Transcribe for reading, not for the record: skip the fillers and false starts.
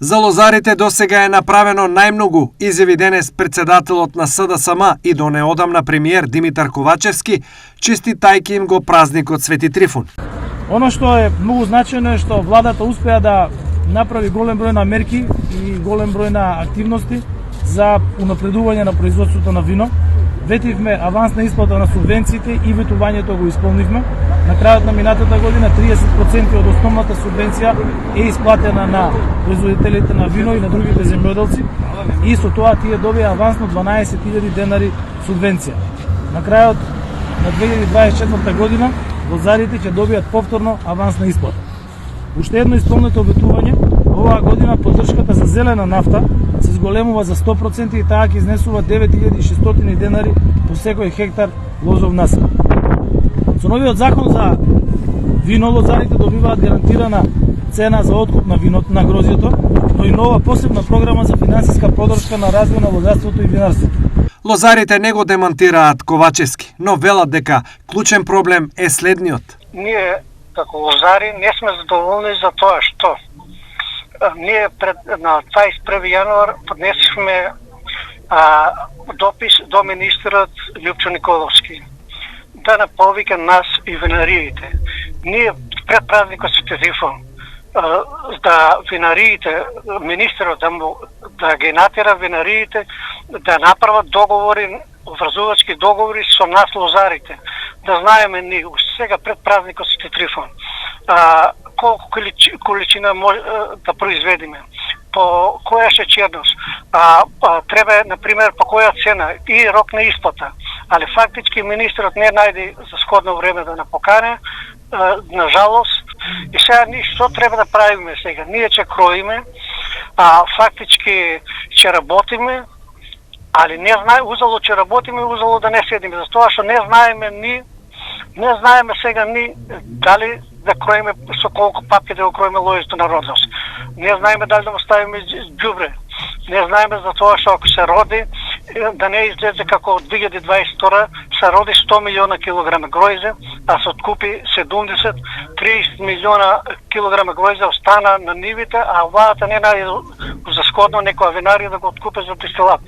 За лозарите досега е направено најмногу, изјави денес председателот на СДСМ и до неодамна премиер Димитар Ковачевски, честитајќи им го празникот Свети Трифун. Оно што е многу значајно е што владата успеа да направи голем број на мерки и голем број на активности за унапредување на производството на вино. Ветивме авансна исплата на субвенциите и ветувањето го исполнивме. На крајот на минатата година 30% од основната субвенција е исплатена на производителите на вино и на другите земјоделци и со тоа тие добија авансно 12.000 денари субвенција. На крајот на 2024 година лозарите ќе добијат повторно авансна исплата. Уште едно исполнето ветување, оваа година поддршката за зелена нафта се зголемува за 100% и таа ќе изнесува 9600 денари по секој хектар лозов насад. Со новиот закон за вино лозарите добиваат гарантирана цена за откуп на виното на грозјето, но и нова посебна програма за финансиска поддршка на развој на лозарството и винарството. Лозарите не го демантираат Ковачевски, но велат дека клучен проблем е следниот. Ние како лозари не сме задоволни за тоа што ние на 21 јануар поднесохме допис до министерот Љупчо Николовски да наповика нас и винариите. Ние пред празникот Свети Трифун да винариите, министерот да ги натера винариите да направат договори, обврзувачки договори со нас лозарите. Да знаеме ние сега пред празникот Свети Трифун колку количина може да произведеме, по која шеќерност, треба, например, по која цена и рок на исплата. Али фактички министерот не најде за сходно време да напокане, на жалост. И сега ние што треба да правиме сега? Ние ќе кроиме, фактички ќе работиме, али не знае, узало ќе работиме, узало да не седиме, затоа што не знаеме сега ни дали да кроиме со колку папки да го кроиме лојето на родност. Не знаеме дали да му ставиме ѓубре. Не знаеме за тоа што ако се роди, да не излезе како од 2022 се роди 100 милиона килограма гројзе, а се откупи 30 милиона килограма гројзе остана на нивите, а владата не најде за сходно некоја винарија да го откупи за дистилат.